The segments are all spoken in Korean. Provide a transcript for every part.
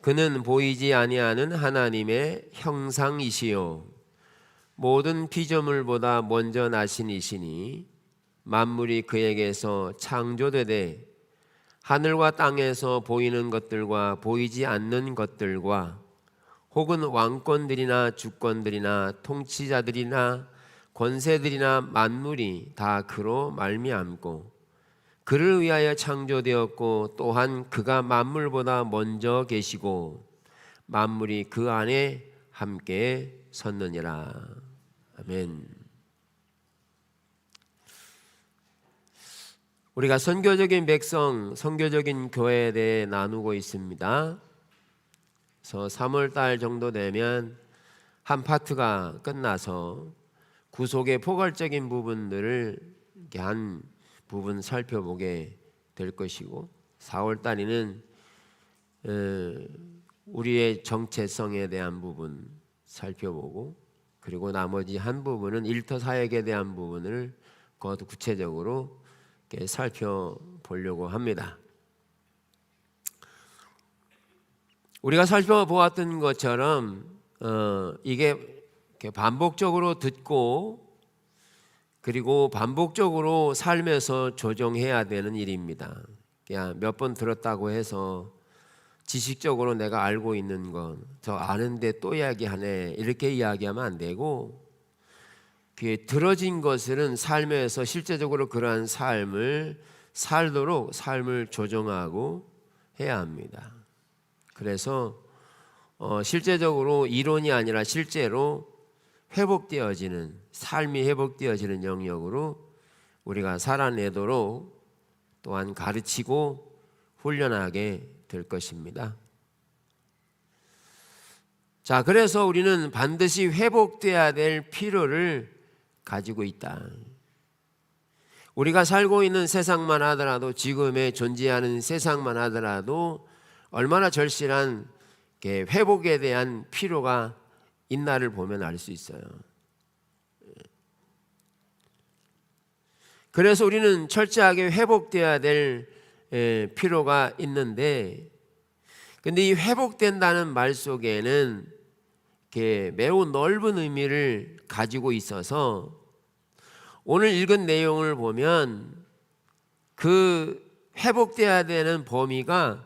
그는 보이지 아니하는 하나님의 형상이시요 모든 피조물보다 먼저 나신 이시니 만물이 그에게서 창조되되 하늘과 땅에서 보이는 것들과 보이지 않는 것들과 혹은 왕권들이나 주권들이나 통치자들이나 권세들이나 만물이 다 그로 말미암고 그를 위하여 창조되었고 또한 그가 만물보다 먼저 계시고 만물이 그 안에 함께 섰느니라. 아멘. 우리가 선교적인 백성, 선교적인 교회에 대해 나누고 있습니다. 그래서 3월달 정도 되면 한 파트가 끝나서 구속의 포괄적인 부분들을 이렇게 한 부분 살펴보게 될 것이고 4월달에는 우리의 정체성에 대한 부분 살펴보고 그리고 나머지 한 부분은 일터 사역에 대한 부분을 그것도 구체적으로 이렇게 살펴보려고 합니다. 우리가 살펴보았던 것처럼 이게 이렇게 반복적으로 듣고 그리고 반복적으로 삶에서 조정해야 되는 일입니다. 그냥 몇 번 들었다고 해서 지식적으로 내가 알고 있는 건 저 아는데 또 이야기하네 이렇게 이야기하면 안 되고 들어진 것들은 삶에서 실제적으로 그러한 삶을 살도록 삶을 조정하고 해야 합니다. 그래서 실제적으로 이론이 아니라 실제로 회복되어지는 삶이 회복되어지는 영역으로 우리가 살아내도록 또한 가르치고 훈련하게 될 것입니다. 자, 그래서 우리는 반드시 회복돼야 될 필요를 가지고 있다. 우리가 살고 있는 세상만 하더라도 지금의 존재하는 세상만 하더라도 얼마나 절실한 회복에 대한 필요가 있나를 보면 알 수 있어요. 그래서 우리는 철저하게 회복돼야 될 필요가 있는데 근데 이 회복된다는 말 속에는 매우 넓은 의미를 가지고 있어서 오늘 읽은 내용을 보면 그 회복돼야 되는 범위가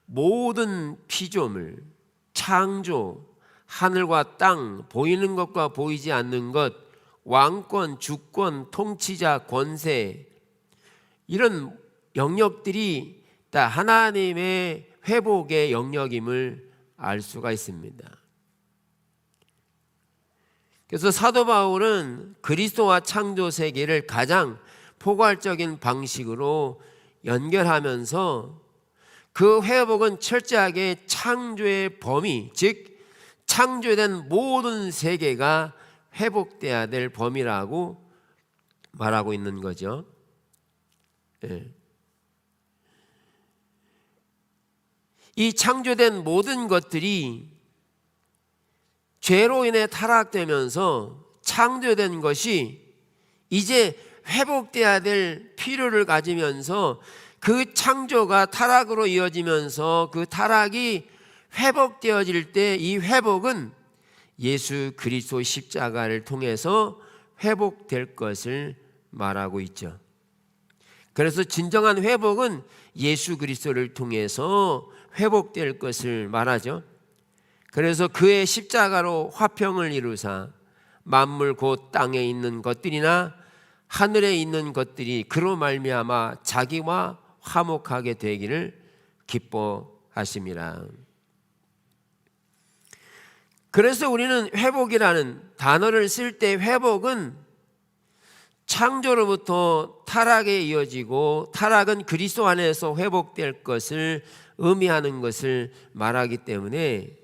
모든 피조물, 창조, 하늘과 땅, 보이는 것과 보이지 않는 것, 왕권, 주권, 통치자, 권세 이런 영역들이 다 하나님의 회복의 영역임을 알 수가 있습니다. 그래서 사도 바울은 그리스도와 창조 세계를 가장 포괄적인 방식으로 연결하면서 그 회복은 철저하게 창조의 범위, 즉 창조된 모든 세계가 회복돼야 될 범위라고 말하고 있는 거죠. 이 창조된 모든 것들이 죄로 인해 타락되면서 창조된 것이 이제 회복돼야 될 필요를 가지면서 그 창조가 타락으로 이어지면서 그 타락이 회복되어질 때 이 회복은 예수 그리스도 십자가를 통해서 회복될 것을 말하고 있죠. 그래서 진정한 회복은 예수 그리스도를 통해서 회복될 것을 말하죠. 그래서 그의 십자가로 화평을 이루사 만물 곧 땅에 있는 것들이나 하늘에 있는 것들이 그로 말미암아 자기와 화목하게 되기를 기뻐하심이라. 그래서 우리는 회복이라는 단어를 쓸 때 회복은 창조로부터 타락에 이어지고 타락은 그리스도 안에서 회복될 것을 의미하는 것을 말하기 때문에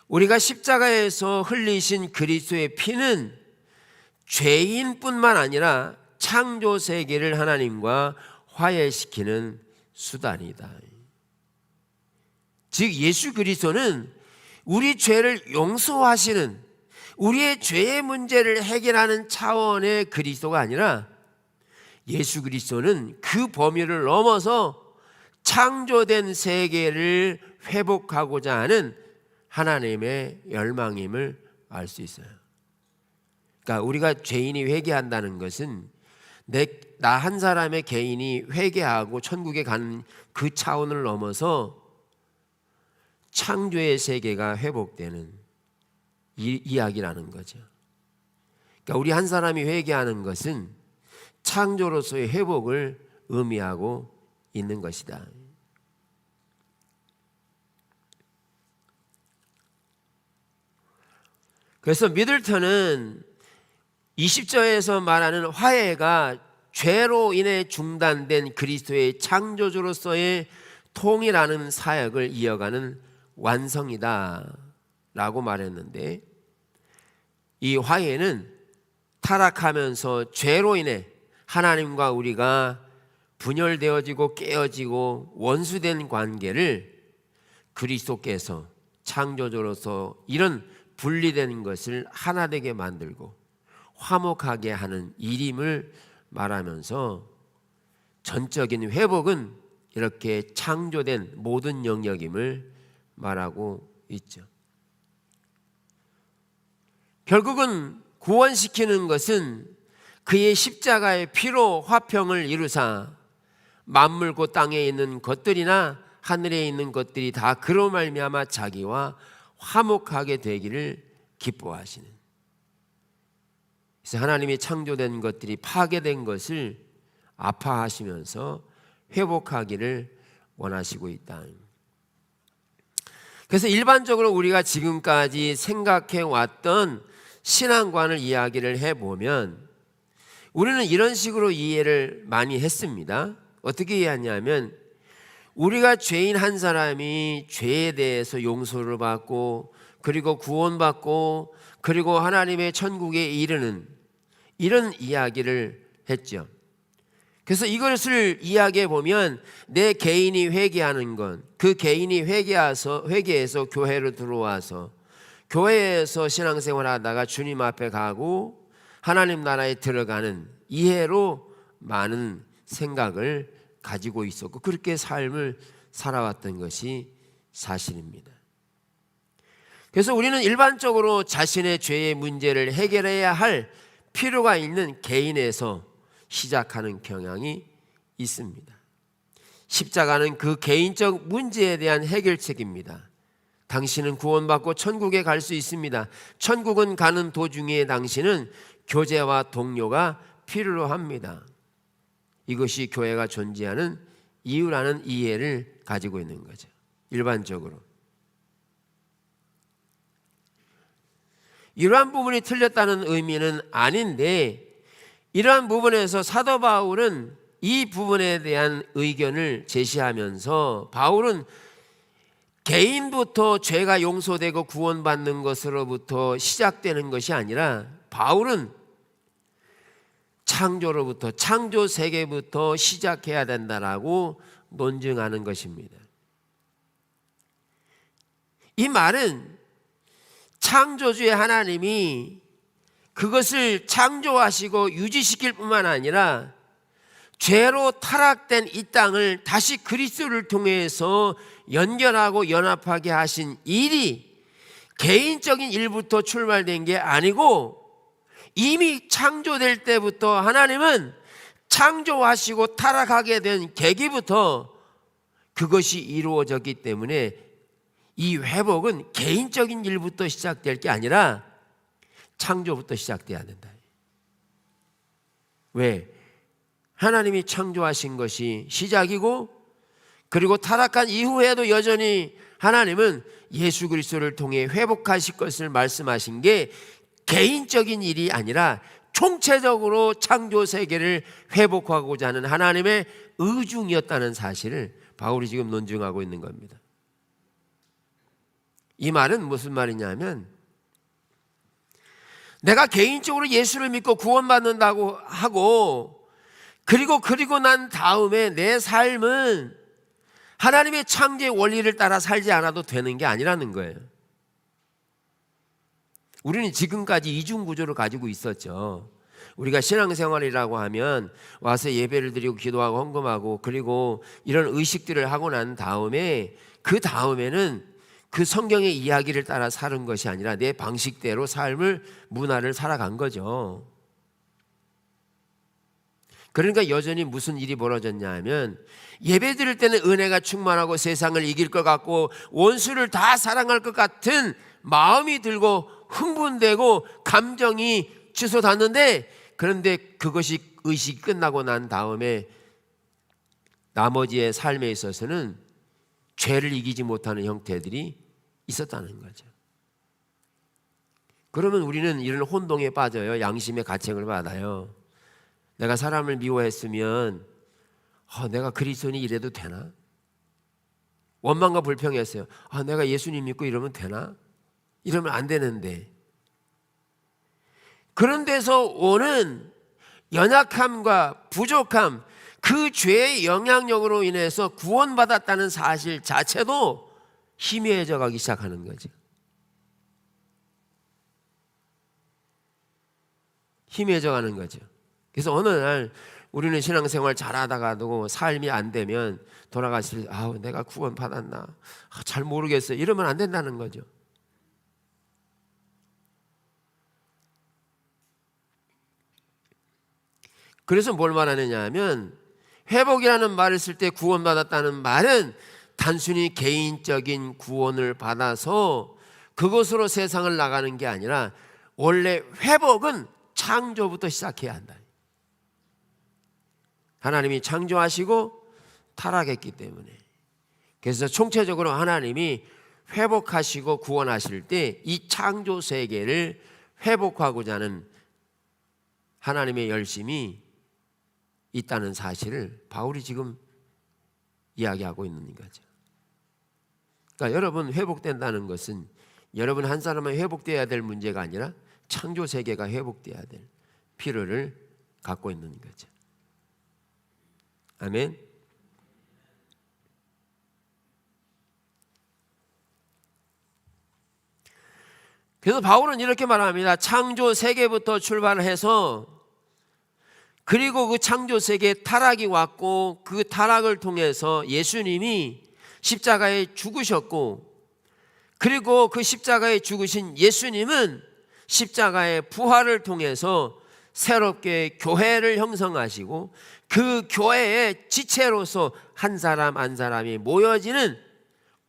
우리가 십자가에서 흘리신 그리스도의 피는 죄인뿐만 아니라 창조 세계를 하나님과 화해시키는 수단이다. 즉 예수 그리스도는 우리 죄를 용서하시는 우리의 죄의 문제를 해결하는 차원의 그리스도가 아니라 예수 그리스도는 그 범위를 넘어서 창조된 세계를 회복하고자 하는 하나님의 열망임을 알 수 있어요. 그러니까 우리가 죄인이 회개한다는 것은 나 한 사람의 개인이 회개하고 천국에 가는 그 차원을 넘어서 창조의 세계가 회복되는 이야기라는 거죠. 그러니까 우리 한 사람이 회개하는 것은 창조로서의 회복을 의미하고 있는 것이다. 그래서 미들턴은 20절에서 말하는 화해가 죄로 인해 중단된 그리스도의 창조주로서의 통일하는 사역을 이어가는 완성이다 라고 말했는데, 이 화해는 타락하면서 죄로 인해 하나님과 우리가 분열되어지고 깨어지고 원수된 관계를 그리스도께서 창조주로서 이런 분리된 것을 하나 되게 만들고 화목하게 하는 일임을 말하면서 전적인 회복은 이렇게 창조된 모든 영역임을 말하고 있죠. 결국은 구원시키는 것은 그의 십자가의 피로 화평을 이루사 만물 곧 땅에 있는 것들이나 하늘에 있는 것들이 다 그로 말미암아 자기와 화목하게 되기를 기뻐하시는. 그래서 하나님이 창조된 것들이 파괴된 것을 아파하시면서 회복하기를 원하시고 있다. 그래서 일반적으로 우리가 지금까지 생각해 왔던 신앙관을 이야기를 해보면 우리는 이런 식으로 이해를 많이 했습니다. 어떻게 이해하냐면, 우리가 죄인 한 사람이 죄에 대해서 용서를 받고 그리고 구원받고 그리고 하나님의 천국에 이르는 이런 이야기를 했죠. 그래서 이것을 이야기해 보면 내 개인이 회개하는 건, 그 개인이 회개해서 교회로 들어와서 교회에서 신앙생활하다가 주님 앞에 가고 하나님 나라에 들어가는 이해로 많은 생각을 가지고 있었고 그렇게 삶을 살아왔던 것이 사실입니다. 그래서 우리는 일반적으로 자신의 죄의 문제를 해결해야 할 필요가 있는 개인에서 시작하는 경향이 있습니다. 십자가는 그 개인적 문제에 대한 해결책입니다. 당신은 구원받고 천국에 갈 수 있습니다. 천국은 가는 도중에 당신은 교제와 동료가 필요로 합니다. 이것이 교회가 존재하는 이유라는 이해를 가지고 있는 거죠. 일반적으로. 이러한 부분이 틀렸다는 의미는 아닌데, 이러한 부분에서 사도 바울은 이 부분에 대한 의견을 제시하면서, 바울은 개인부터 죄가 용서되고 구원받는 것으로부터 시작되는 것이 아니라, 바울은 창조로부터, 창조 세계부터 시작해야 된다라고 논증하는 것입니다. 이 말은 창조주의 하나님이 그것을 창조하시고 유지시킬 뿐만 아니라 죄로 타락된 이 땅을 다시 그리스도를 통해서 연결하고 연합하게 하신 일이 개인적인 일부터 출발된 게 아니고, 이미 창조될 때부터 하나님은 창조하시고 타락하게 된 계기부터 그것이 이루어졌기 때문에 이 회복은 개인적인 일부터 시작될 게 아니라 창조부터 시작돼야 된다. 왜? 하나님이 창조하신 것이 시작이고, 그리고 타락한 이후에도 여전히 하나님은 예수 그리스도를 통해 회복하실 것을 말씀하신 게 개인적인 일이 아니라 총체적으로 창조 세계를 회복하고자 하는 하나님의 의중이었다는 사실을 바울이 지금 논증하고 있는 겁니다. 이 말은 무슨 말이냐면, 내가 개인적으로 예수를 믿고 구원받는다고 하고 그리고 난 다음에 내 삶은 하나님의 창조의 원리를 따라 살지 않아도 되는 게 아니라는 거예요. 우리는 지금까지 이중 구조를 가지고 있었죠. 우리가 신앙생활이라고 하면 와서 예배를 드리고 기도하고 헌금하고 그리고 이런 의식들을 하고 난 다음에 그 다음에는 그 성경의 이야기를 따라 사는 것이 아니라 내 방식대로 삶을, 문화를 살아간 거죠. 그러니까 여전히 무슨 일이 벌어졌냐 하면, 예배 드릴 때는 은혜가 충만하고 세상을 이길 것 같고 원수를 다 사랑할 것 같은 마음이 들고 흥분되고 감정이 치솟았는데, 그런데 그것이 의식이 끝나고 난 다음에 나머지의 삶에 있어서는 죄를 이기지 못하는 형태들이 있었다는 거죠. 그러면 우리는 이런 혼동에 빠져요. 양심의 가책을 받아요. 내가 사람을 미워했으면 내가 그리스도인이 이래도 되나? 원망과 불평했어요. 내가 예수님 믿고 이러면 되나? 이러면 안 되는데. 그런 데서 오는 연약함과 부족함, 그 죄의 영향력으로 인해서 구원받았다는 사실 자체도 희미해져 가기 시작하는 거죠. 희미해져 가는 거죠. 그래서 어느 날 우리는 신앙생활 잘하다가도 삶이 안 되면 돌아가실 때 내가 구원받았나? 잘 모르겠어요. 이러면 안 된다는 거죠. 그래서 뭘 말하느냐 하면, 회복이라는 말을 쓸 때 구원받았다는 말은 단순히 개인적인 구원을 받아서 그것으로 세상을 나가는 게 아니라, 원래 회복은 창조부터 시작해야 한다. 하나님이 창조하시고 타락했기 때문에. 그래서 총체적으로 하나님이 회복하시고 구원하실 때 이 창조 세계를 회복하고자 하는 하나님의 열심이 있다는 사실을 바울이 지금 이야기하고 있는 거죠. 그러니까 여러분, 회복된다는 것은 여러분 한 사람은 회복되어야 될 문제가 아니라 창조 세계가 회복되어야 될 필요를 갖고 있는 거죠. 아멘. 그래서 바울은 이렇게 말합니다. 창조 세계부터 출발해서, 그리고 그 창조 세계에 타락이 왔고 그 타락을 통해서 예수님이 십자가에 죽으셨고, 그리고 그 십자가에 죽으신 예수님은 십자가의 부활을 통해서 새롭게 교회를 형성하시고, 그 교회의 지체로서 한 사람 한 사람이 모여지는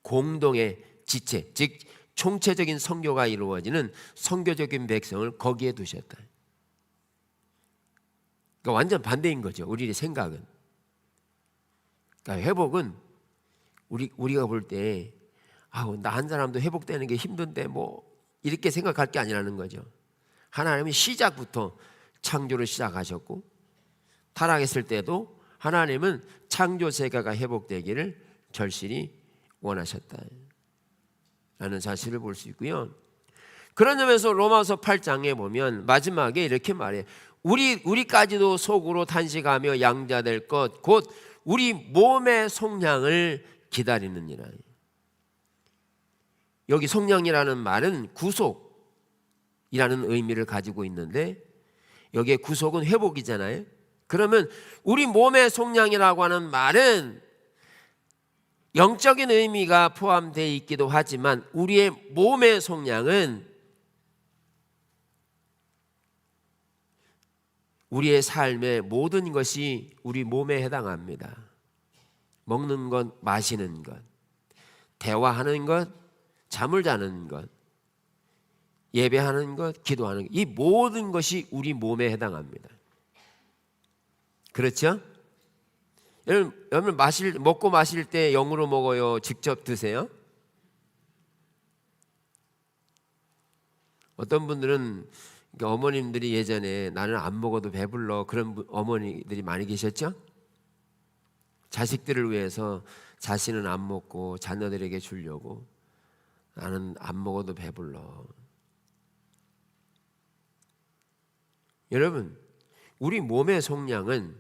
공동의 지체, 즉 총체적인 선교가 이루어지는 선교적인 백성을 거기에 두셨다. 그러니까 완전 반대인 거죠. 우리의 생각은. 그러니까 회복은 우리가 볼 때 나 한 사람도 회복되는 게 힘든데 이렇게 생각할 게 아니라는 거죠. 하나님이 시작부터 창조를 시작하셨고, 타락했을 때도 하나님은 창조 세계가 회복되기를 절실히 원하셨다 라는 사실을 볼 수 있고요. 그런 점에서 로마서 8장에 보면 마지막에 이렇게 말해요. 우리까지도 속으로 탄식하며 양자될 것 곧 우리 몸의 속량을 기다리느니라. 여기 속량이라는 말은 구속이라는 의미를 가지고 있는데, 여기에 구속은 회복이잖아요. 그러면 우리 몸의 속량이라고 하는 말은 영적인 의미가 포함되어 있기도 하지만, 우리의 몸의 속량은 우리의 삶의 모든 것이 우리 몸에 해당합니다. 먹는 것, 마시는 것, 대화하는 것, 잠을 자는 것, 예배하는 것, 기도하는 것, 이 모든 것이 우리 몸에 해당합니다. 그렇죠? 여러분 먹고 마실 때 영으로 먹어요? 직접 드세요? 어떤 분들은, 어머님들이 예전에 나는 안 먹어도 배불러, 그런 어머니들이 많이 계셨죠? 자식들을 위해서 자신은 안 먹고 자녀들에게 주려고, 나는 안 먹어도 배불러. 여러분, 우리 몸의 속량은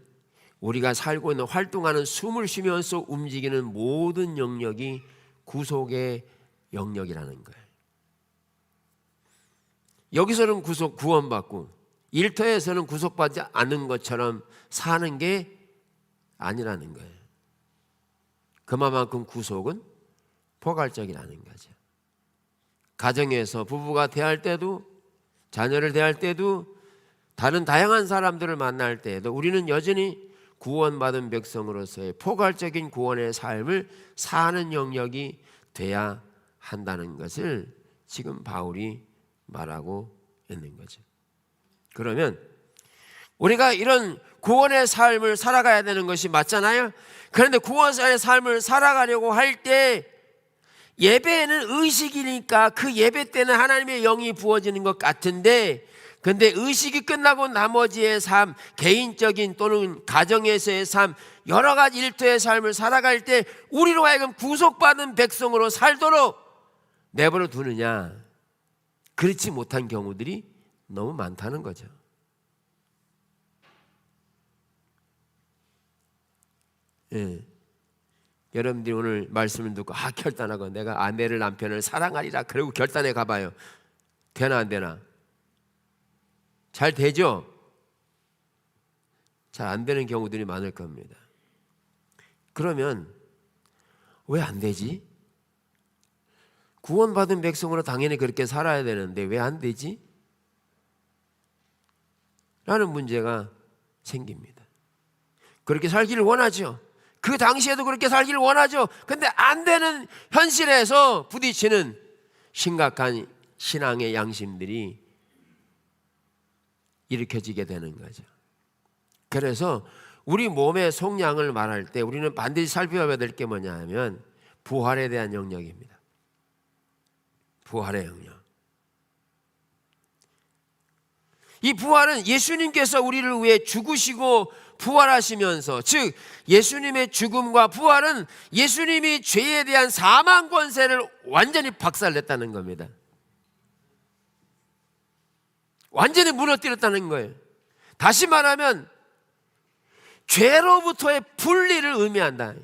우리가 살고 있는, 활동하는, 숨을 쉬면서 움직이는 모든 영역이 구속의 영역이라는 거예요. 여기서는 구원받고 일터에서는 구속받지 않은 것처럼 사는 게 아니라는 거예요. 그만큼 구속은 포괄적이라는 거죠. 가정에서 부부가 대할 때도, 자녀를 대할 때도, 다른 다양한 사람들을 만날 때에도 우리는 여전히 구원받은 백성으로서의 포괄적인 구원의 삶을 사는 영역이 돼야 한다는 것을 지금 바울이 말하고 있는 거죠. 그러면 우리가 이런 구원의 삶을 살아가야 되는 것이 맞잖아요. 그런데 구원의 삶을 살아가려고 할 때 예배는 의식이니까 그 예배 때는 하나님의 영이 부어지는 것 같은데, 근데 의식이 끝나고 나머지의 삶, 개인적인 또는 가정에서의 삶, 여러 가지 일터의 삶을 살아갈 때 우리로 하여금 구속받은 백성으로 살도록 내버려 두느냐, 그렇지 못한 경우들이 너무 많다는 거죠. 예. 여러분들이 오늘 말씀을 듣고 결단하고 내가 아내를, 남편을 사랑하리라 그러고 결단해 가봐요. 되나 안 되나? 잘 되죠? 잘 안 되는 경우들이 많을 겁니다. 그러면 왜 안 되지? 구원받은 백성으로 당연히 그렇게 살아야 되는데 왜 안 되지? 라는 문제가 생깁니다. 그렇게 살기를 원하죠. 그 당시에도 그렇게 살기를 원하죠. 근데 안 되는 현실에서 부딪히는 심각한 신앙의 양심들이 일으켜지게 되는 거죠. 그래서 우리 몸의 속량을 말할 때 우리는 반드시 살펴봐야 될 게 뭐냐 하면 부활에 대한 영역입니다. 부활의 영역. 이 부활은 예수님께서 우리를 위해 죽으시고 부활하시면서, 즉 예수님의 죽음과 부활은 예수님이 죄에 대한 사망 권세를 완전히 박살냈다는 겁니다. 완전히 무너뜨렸다는 거예요. 다시 말하면 죄로부터의 분리를 의미한다.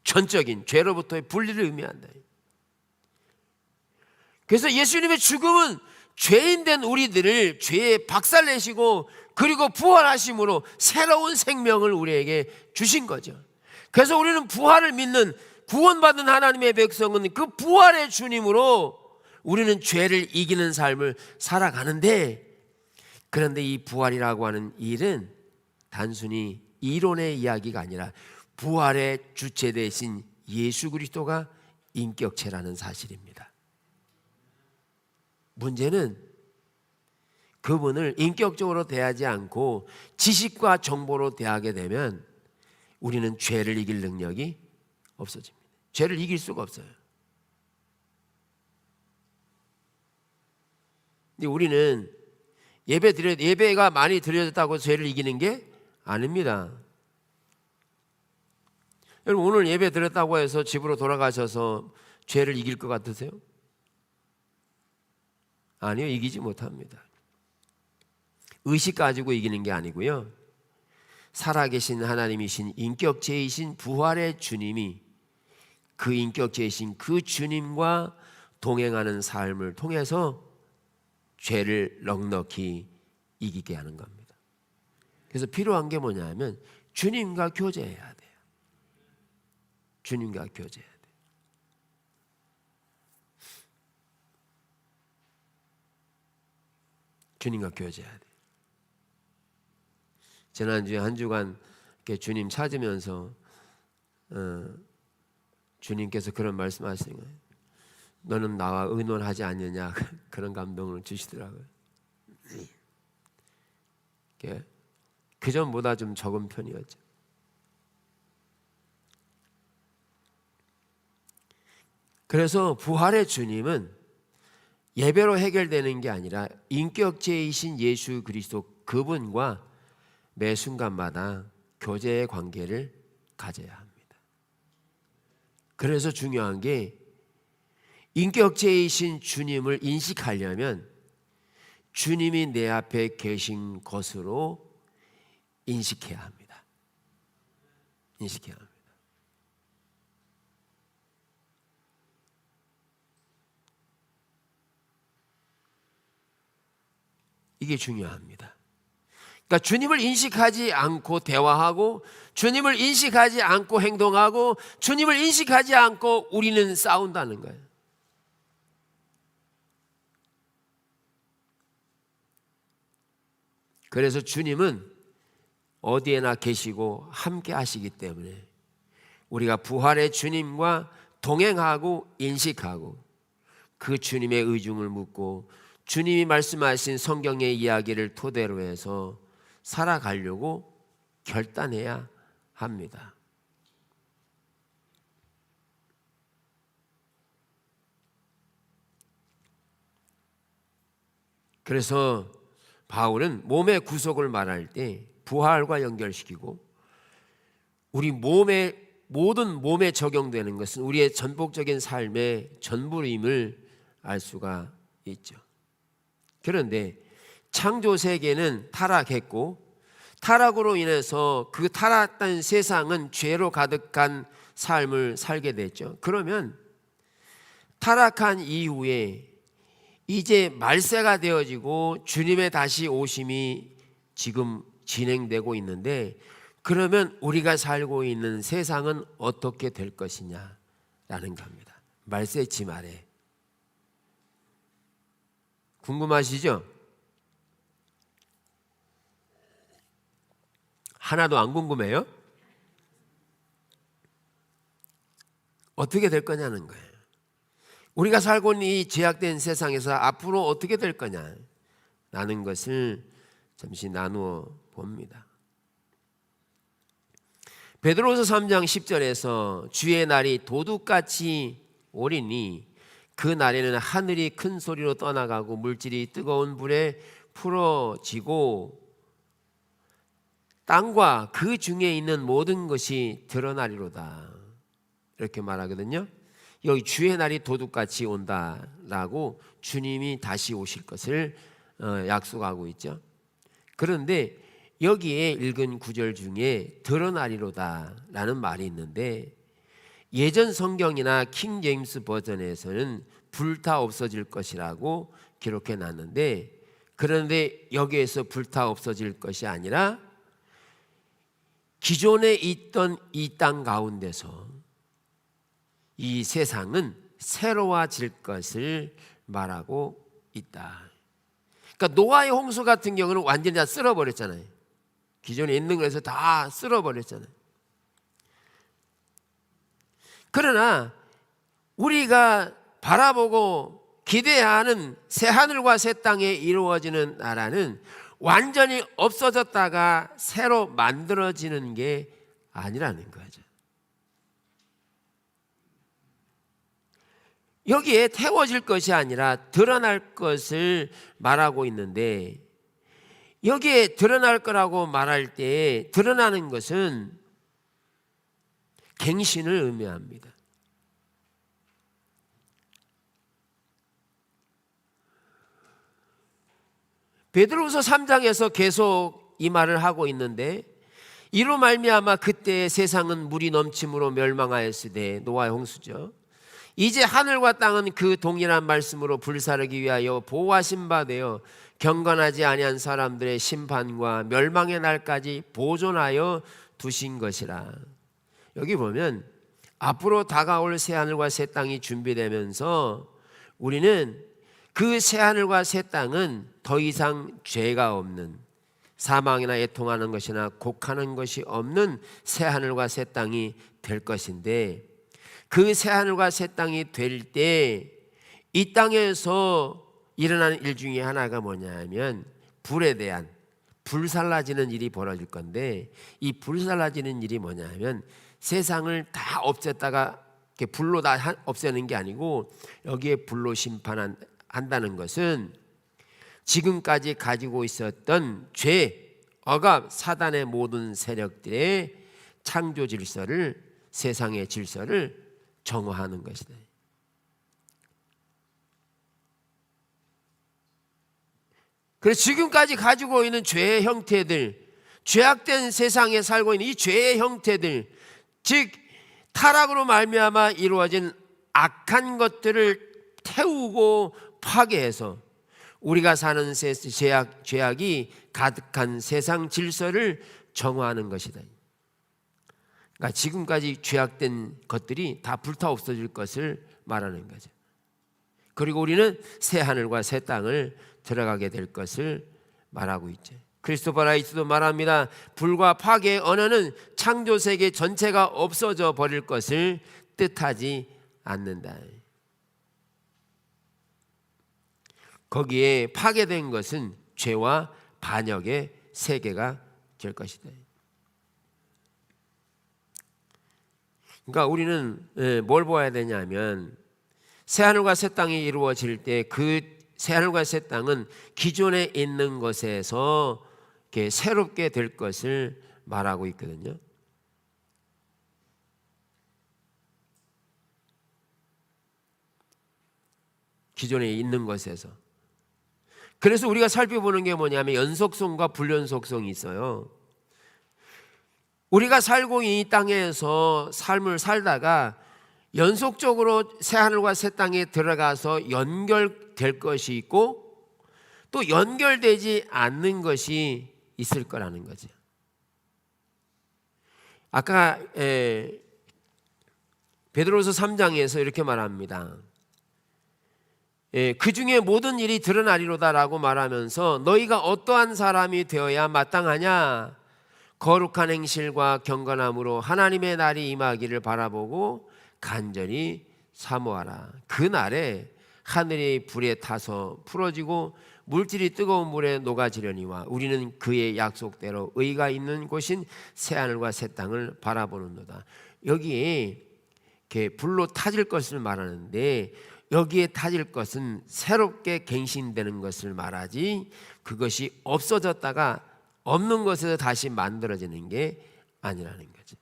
전적인 죄로부터의 분리를 의미한다. 그래서 예수님의 죽음은 죄인된 우리들을 죄에 박살내시고 그리고 부활하심으로 새로운 생명을 우리에게 주신 거죠. 그래서 우리는 부활을 믿는 구원받은 하나님의 백성은 그 부활의 주님으로 우리는 죄를 이기는 삶을 살아가는데, 그런데 이 부활이라고 하는 일은 단순히 이론의 이야기가 아니라 부활의 주체 되신 예수 그리스도가 인격체라는 사실입니다. 문제는 그분을 인격적으로 대하지 않고 지식과 정보로 대하게 되면 우리는 죄를 이길 능력이 없어집니다. 죄를 이길 수가 없어요. 근데 우리는 예배가 많이 드려졌다고 죄를 이기는 게 아닙니다. 여러분, 오늘 예배 드렸다고 해서 집으로 돌아가셔서 죄를 이길 것 같으세요? 아니요, 이기지 못합니다. 의식 가지고 이기는 게 아니고요, 살아계신 하나님이신 인격체이신 부활의 주님이 그 인격체이신 그 주님과 동행하는 삶을 통해서 죄를 넉넉히 이기게 하는 겁니다. 그래서 필요한 게 뭐냐 하면 주님과 교제해야 돼요. 주님과 교제해야 돼요. 주님과 교제해야 돼요. 지난주에 한 주간 주님 찾으면서 주님께서 그런 말씀하시는 거예요. 너는 나와 의논하지 않느냐, 그런 감동을 주시더라고요. 그 전보다 좀 적은 편이었죠. 그래서 부활의 주님은 예배로 해결되는 게 아니라 인격체이신 예수 그리스도 그분과 매 순간마다 교제의 관계를 가져야 합니다. 그래서 중요한 게 인격체이신 주님을 인식하려면 주님이 내 앞에 계신 것으로 인식해야 합니다. 인식해야 합니다. 이게 중요합니다. 그러니까 주님을 인식하지 않고 대화하고, 주님을 인식하지 않고 행동하고, 주님을 인식하지 않고 우리는 싸운다는 거예요. 그래서 주님은 어디에나 계시고 함께 하시기 때문에 우리가 부활의 주님과 동행하고 인식하고 그 주님의 의중을 묻고 주님이 말씀하신 성경의 이야기를 토대로 해서 살아가려고 결단해야 합니다. 그래서 바울은 몸의 구속을 말할 때 부활과 연결시키고, 우리 모든 몸에 적용되는 것은 우리의 전복적인 삶의 전부임을 알 수가 있죠. 그런데 창조 세계는 타락했고, 타락으로 인해서 그 타락한 세상은 죄로 가득한 삶을 살게 됐죠. 그러면 타락한 이후에 이제 말세가 되어지고 주님의 다시 오심이 지금 진행되고 있는데, 그러면 우리가 살고 있는 세상은 어떻게 될 것이냐라는 겁니다. 말세지 말에. 궁금하시죠? 하나도 안 궁금해요? 어떻게 될 거냐는 거예요. 우리가 살고 있는 이 죄악된 세상에서 앞으로 어떻게 될 거냐라는 것을 잠시 나누어 봅니다. 베드로서 3장 10절에서 주의 날이 도둑같이 오리니 그 날에는 하늘이 큰 소리로 떠나가고 물질이 뜨거운 불에 풀어지고 땅과 그 중에 있는 모든 것이 드러나리로다, 이렇게 말하거든요. 여기 주의 날이 도둑같이 온다라고 주님이 다시 오실 것을 약속하고 있죠. 그런데 여기에 읽은 구절 중에 드러나리로다라는 말이 있는데, 예전 성경이나 킹 제임스 버전에서는 불타 없어질 것이라고 기록해 놨는데, 그런데 여기에서 불타 없어질 것이 아니라 기존에 있던 이 땅 가운데서 이 세상은 새로워질 것을 말하고 있다. 그러니까 노아의 홍수 같은 경우는 완전히 다 쓸어버렸잖아요. 기존에 있는 것에서 다 쓸어버렸잖아요. 그러나 우리가 바라보고 기대하는 새하늘과 새 땅에 이루어지는 나라는 완전히 없어졌다가 새로 만들어지는 게 아니라는 거죠. 여기에 태워질 것이 아니라 드러날 것을 말하고 있는데, 여기에 드러날 거라고 말할 때 드러나는 것은 갱신을 의미합니다. 베드로후서 3장에서 계속 이 말을 하고 있는데, 이로 말미암아 그때 세상은 물이 넘침으로 멸망하였으되, 노아의 홍수죠. 이제 하늘과 땅은 그 동일한 말씀으로 불사르기 위하여 보호하신 바 되어 경건하지 아니한 사람들의 심판과 멸망의 날까지 보존하여 두신 것이라. 여기 보면 앞으로 다가올 새하늘과 새 땅이 준비되면서 우리는 그 새하늘과 새 땅은 더 이상 죄가 없는, 사망이나 애통하는 것이나 곡하는 것이 없는 새하늘과 새 땅이 될 것인데, 그 새하늘과 새 땅이 될 때 이 땅에서 일어나는 일 중에 하나가 뭐냐면 불에 대한, 불살라지는 일이 벌어질 건데, 이 불살라지는 일이 뭐냐면 세상을 다 없앴다가 불로 다 없애는 게 아니고, 여기에 불로 심판한다는 것은 지금까지 가지고 있었던 죄, 억압, 사단의 모든 세력들의 창조 질서를, 세상의 질서를 정화하는 것이다. 그래서 지금까지 가지고 있는 죄의 형태들, 죄악된 세상에 살고 있는 이 죄의 형태들, 즉 타락으로 말미암아 이루어진 악한 것들을 태우고 파괴해서 우리가 사는 죄악이 가득한 세상 질서를 정화하는 것이다. 그러니까 지금까지 죄악된 것들이 다 불타 없어질 것을 말하는 거죠. 그리고 우리는 새 하늘과 새 땅을 들어가게 될 것을 말하고 있죠. 크리스토퍼 라이트도 말합니다. 불과 파괴의 언어는 창조 세계 전체가 없어져 버릴 것을 뜻하지 않는다. 거기에 파괴된 것은 죄와 반역의 세계가 될 것이다. 그러니까 우리는 뭘 보아야 되냐면 새하늘과 새 땅이 이루어질 때 그 새하늘과 새 땅은 기존에 있는 것에서 이렇게 새롭게 될 것을 말하고 있거든요. 기존에 있는 것에서. 그래서 우리가 살펴보는 게 뭐냐면 연속성과 불연속성이 있어요. 우리가 살고 이 땅에서 삶을 살다가 연속적으로 새하늘과 새 땅에 들어가서 연결될 것이 있고 또 연결되지 않는 것이 있을 거라는 거죠. 아까 베드로서 3장에서 이렇게 말합니다. 그 중에 모든 일이 드러나리로다라고 말하면서 너희가 어떠한 사람이 되어야 마땅하냐? 거룩한 행실과 경건함으로 하나님의 날이 임하기를 바라보고 간절히 사모하라. 그 날에 하늘이 불에 타서 풀어지고 물질이 뜨거운 물에 녹아지려니와 우리는 그의 약속대로 의가 있는 곳인 새하늘과 새 땅을 바라보는도다. 여기에 이렇게 불로 타질 것을 말하는데 여기에 타질 것은 새롭게 갱신되는 것을 말하지 그것이 없어졌다가 없는 것에서 다시 만들어지는 게 아니라는 거죠.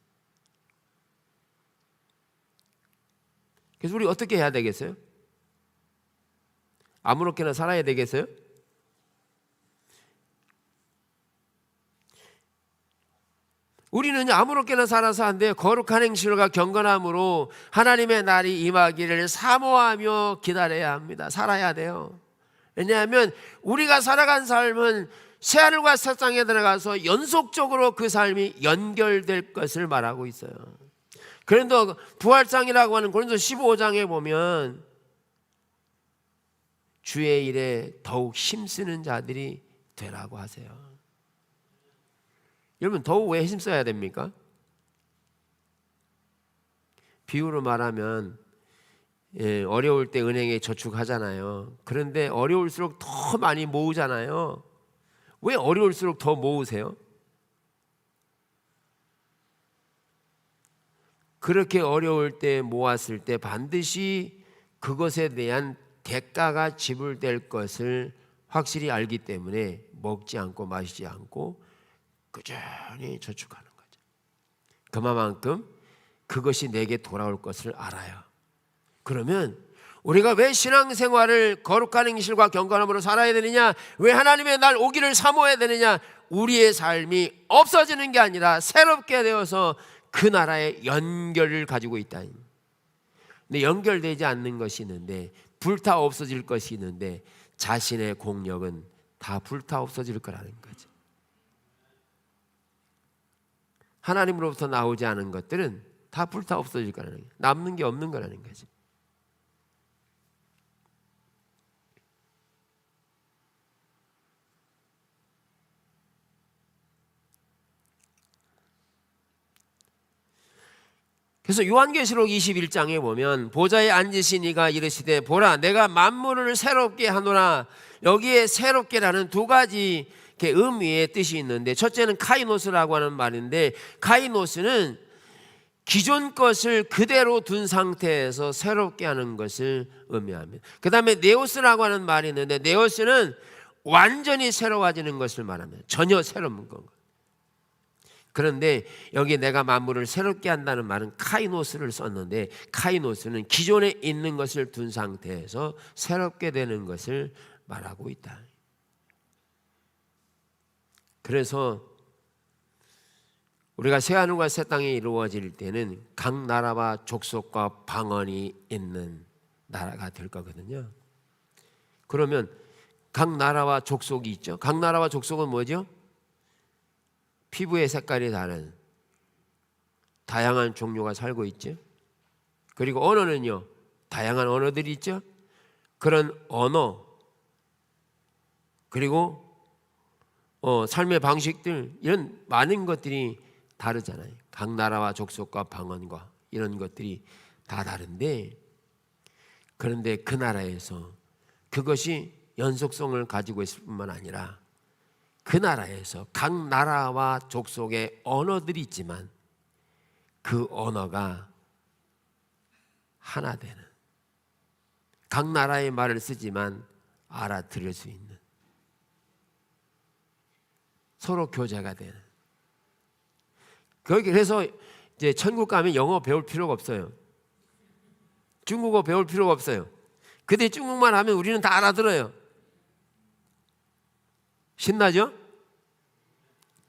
그래서 우리 어떻게 해야 되겠어요? 아무렇게나 살아야 되겠어요? 우리는 아무렇게나 살아서 안 돼요. 거룩한 행실과 경건함으로 하나님의 날이 임하기를 사모하며 기다려야 합니다. 살아야 돼요. 왜냐하면 우리가 살아간 삶은 새하늘과 새 땅에 들어가서 연속적으로 그 삶이 연결될 것을 말하고 있어요. 그런데 부활장이라고 하는 고린도 15장에 보면 주의 일에 더욱 힘쓰는 자들이 되라고 하세요. 여러분 더욱 왜 힘써야 됩니까? 비유로 말하면 어려울 때 은행에 저축하잖아요. 그런데 어려울수록 더 많이 모으잖아요. 왜 어려울수록 더 모으세요? 그렇게 어려울 때 모았을 때 반드시 그것에 대한 대가가 지불될 것을 확실히 알기 때문에 먹지 않고 마시지 않고 꾸준히 저축하는 거죠. 그만큼 그것이 내게 돌아올 것을 알아요. 그러면 우리가 왜 신앙생활을 거룩한 행실과 경건함으로 살아야 되느냐? 왜 하나님의 날 오기를 사모해야 되느냐? 우리의 삶이 없어지는 게 아니라 새롭게 되어서 그 나라의 연결을 가지고 있다. 근데 연결되지 않는 것이 있는데 불타 없어질 것이 있는데 자신의 공력은 다 불타 없어질 거라는 거죠. 하나님으로부터 나오지 않은 것들은 다 불타 없어질 거라는 거예요. 남는 게 없는 거라는 거죠. 그래서 요한계시록 21장에 보면 보좌에 앉으신 이가 이르시되 보라 내가 만물을 새롭게 하노라. 여기에 새롭게라는 두 가지 의미의 뜻이 있는데 첫째는 카이노스라고 하는 말인데 카이노스는 기존 것을 그대로 둔 상태에서 새롭게 하는 것을 의미합니다. 그 다음에 네오스라고 하는 말이 있는데 네오스는 완전히 새로워지는 것을 말합니다. 전혀 새로운 건. 그런데 여기 내가 만물을 새롭게 한다는 말은 카이노스를 썼는데 카이노스는 기존에 있는 것을 둔 상태에서 새롭게 되는 것을 말하고 있다. 그래서 우리가 새하늘과 새 땅이 이루어질 때는 각 나라와 족속과 방언이 있는 나라가 될 거거든요. 그러면 각 나라와 족속이 있죠. 각 나라와 족속은 뭐죠? 피부의 색깔이 다른 다양한 종류가 살고 있죠. 그리고 언어는요, 다양한 언어들이 있죠. 그런 언어, 그리고 삶의 방식들, 이런 많은 것들이 다르잖아요. 각 나라와 족속과 방언과 이런 것들이 다 다른데, 그런데 그 나라에서 그것이 연속성을 가지고 있을 뿐만 아니라 그 나라에서 각 나라와 족속의 언어들이 있지만 그 언어가 하나 되는, 각 나라의 말을 쓰지만 알아들을 수 있는, 서로 교제가 되는. 그래서 이제 천국 가면 영어 배울 필요가 없어요. 중국어 배울 필요가 없어요. 근데 중국말 하면 우리는 다 알아들어요. 신나죠?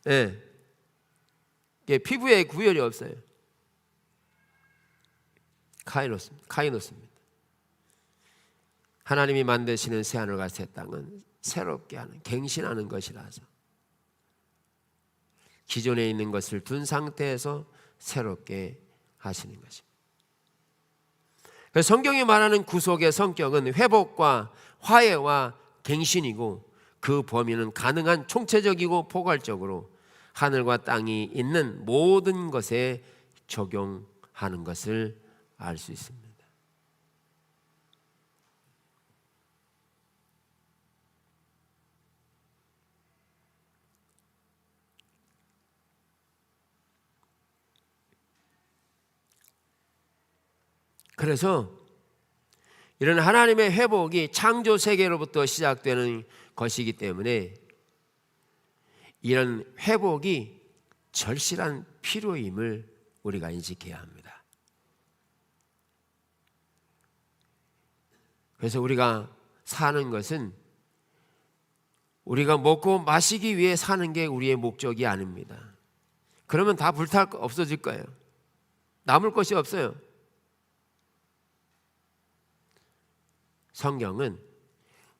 예. 네. 피부에 구별이 없어요. 카이노스입니다. 하나님이 만드시는 새하늘과 새 땅은 새롭게 하는, 갱신하는 것이라서 기존에 있는 것을 둔 상태에서 새롭게 하시는 것입니다. 성경이 말하는 구속의 성격은 회복과 화해와 갱신이고, 그 범위는 가능한 총체적이고 포괄적으로 하늘과 땅이 있는 모든 것에 적용하는 것을 알 수 있습니다. 그래서 이런 하나님의 회복이 창조 세계로부터 시작되는 것이기 때문에 이런 회복이 절실한 필요임을 우리가 인식해야 합니다. 그래서 우리가 사는 것은 우리가 먹고 마시기 위해 사는 게 우리의 목적이 아닙니다. 그러면 다 없어질 거예요. 남을 것이 없어요. 성경은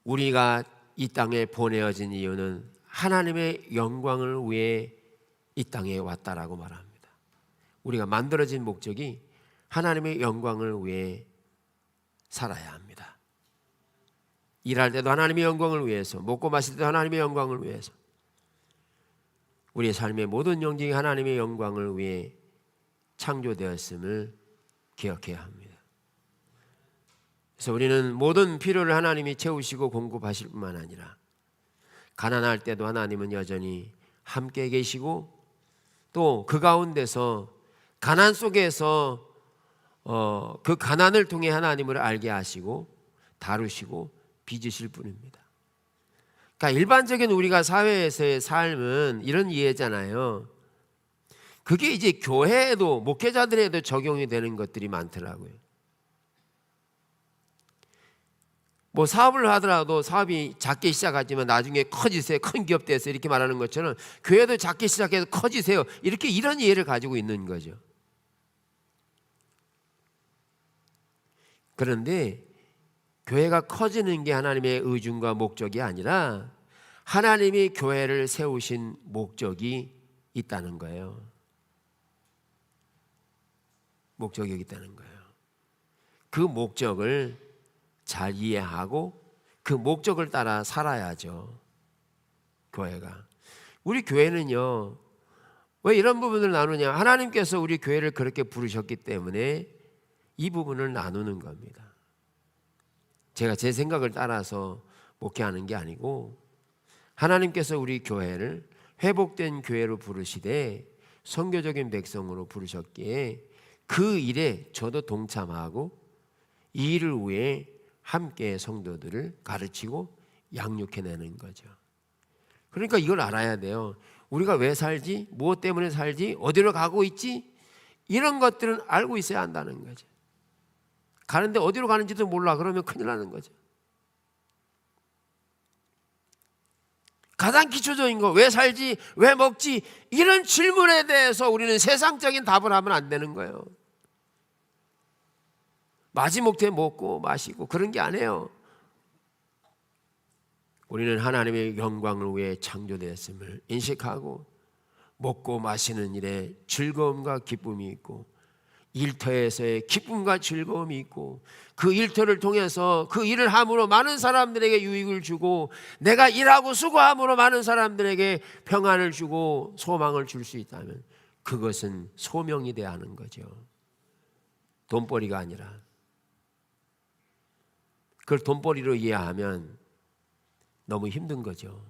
우리가 이 땅에 보내어진 이유는 하나님의 영광을 위해 이 땅에 왔다라고 말합니다. 우리가 만들어진 목적이 하나님의 영광을 위해 살아야 합니다. 일할 때도 하나님의 영광을 위해서, 먹고 마실 때도 하나님의 영광을 위해서, 우리의 삶의 모든 영역이 하나님의 영광을 위해 창조되었음을 기억해야 합니다. 그래서 우리는 모든 필요를 하나님이 채우시고 공급하실 뿐만 아니라 가난할 때도 하나님은 여전히 함께 계시고, 또 그 가운데서 가난 속에서 그 가난을 통해 하나님을 알게 하시고 다루시고 빚으실 분입니다. 그러니까 일반적인 우리가 사회에서의 삶은 이런 이해잖아요. 그게 이제 교회에도, 목회자들에도 적용이 되는 것들이 많더라고요. 뭐 사업을 하더라도 사업이 작게 시작하지만 나중에 커지세요, 큰 기업 돼서, 이렇게 말하는 것처럼 교회도 작게 시작해서 커지세요, 이렇게 이런 이해를 가지고 있는 거죠. 그런데 교회가 커지는 게 하나님의 의중과 목적이 아니라 하나님이 교회를 세우신 목적이 있다는 거예요. 목적이 있다는 거예요. 그 목적을 잘 이해하고 그 목적을 따라 살아야죠. 교회가. 우리 교회는요, 왜 이런 부분을 나누냐? 하나님께서 우리 교회를 그렇게 부르셨기 때문에 이 부분을 나누는 겁니다. 제가 제 생각을 따라서 목회하는 게 아니고, 하나님께서 우리 교회를 회복된 교회로 부르시되 선교적인 백성으로 부르셨기에 그 일에 저도 동참하고 이 일을 위해 함께 성도들을 가르치고 양육해내는 거죠. 그러니까 이걸 알아야 돼요. 우리가 왜 살지? 무엇 때문에 살지? 어디로 가고 있지? 이런 것들은 알고 있어야 한다는 거죠. 가는데 어디로 가는지도 몰라 그러면 큰일 나는 거죠. 가장 기초적인 거, 왜 살지, 왜 먹지, 이런 질문에 대해서 우리는 세상적인 답을 하면 안 되는 거예요. 마지못해 먹고 마시고 그런 게 아니에요. 우리는 하나님의 영광을 위해 창조되었음을 인식하고 먹고 마시는 일에 즐거움과 기쁨이 있고 일터에서의 기쁨과 즐거움이 있고 그 일터를 통해서 그 일을 함으로 많은 사람들에게 유익을 주고 내가 일하고 수고함으로 많은 사람들에게 평안을 주고 소망을 줄 수 있다면 그것은 소명이 돼야 하는 거죠. 돈벌이가 아니라. 그걸 돈벌이로 이해하면 너무 힘든 거죠.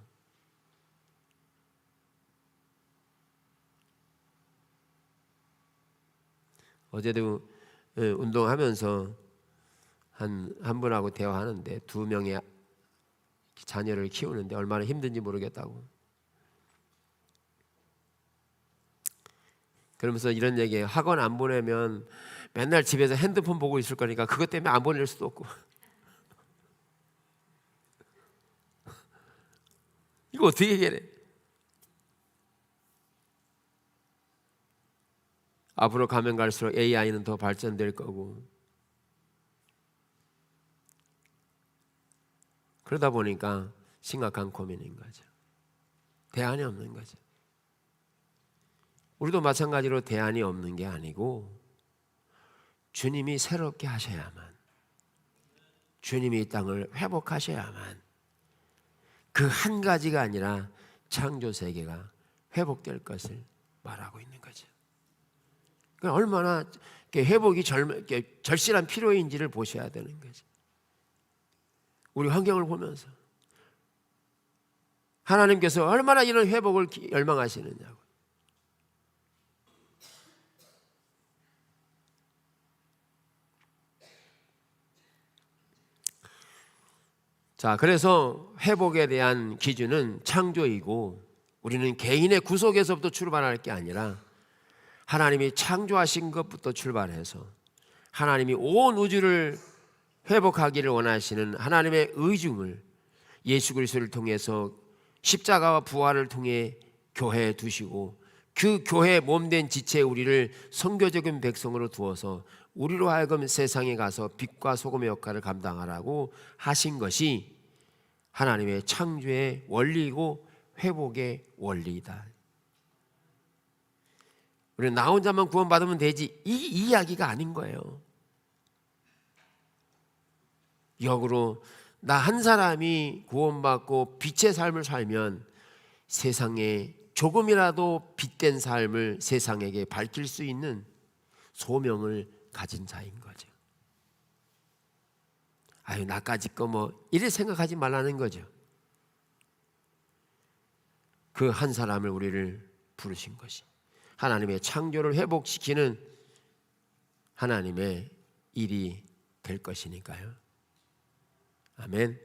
어제도 운동하면서 한 분하고 대화하는데 2명의 자녀를 키우는데 얼마나 힘든지 모르겠다고. 그러면서 이런 얘기해요. 학원 안 보내면 맨날 집에서 핸드폰 보고 있을 거니까 그것 때문에 안 보낼 수도 없고. 이거 어떻게 해결해? 앞으로 가면 갈수록 AI는 더 발전될 거고 그러다 보니까 심각한 고민인 거죠. 대안이 없는 거죠. 우리도 마찬가지로 대안이 없는 게 아니고 주님이 새롭게 하셔야만, 주님이 이 땅을 회복하셔야만 그 한 가지가 아니라 창조 세계가 회복될 것을 말하고 있는 거죠. 그러니까 얼마나 회복이 절실한 필요인지를 보셔야 되는 거죠. 우리 환경을 보면서 하나님께서 얼마나 이런 회복을 열망하시느냐고. 자, 그래서 회복에 대한 기준은 창조이고 우리는 개인의 구속에서부터 출발할 게 아니라 하나님이 창조하신 것부터 출발해서 하나님이 온 우주를 회복하기를 원하시는 하나님의 의중을 예수 그리스도를 통해서 십자가와 부활을 통해 교회에 두시고 그 교회의 몸된 지체 우리를 선교적인 백성으로 두어서 우리로 하여금 세상에 가서 빛과 소금의 역할을 감당하라고 하신 것이 하나님의 창조의 원리이고 회복의 원리이다. 우리는 나 혼자만 구원받으면 되지 이 이야기가 아닌 거예요. 역으로 나 한 사람이 구원받고 빛의 삶을 살면 세상에 조금이라도 빛된 삶을 세상에게 밝힐 수 있는 소명을 가진 자인 거죠. 아유 나까지 거 뭐 이래 생각하지 말라는 거죠. 그 한 사람을 우리를 부르신 것이 하나님의 창조를 회복시키는 하나님의 일이 될 것이니까요. 아멘.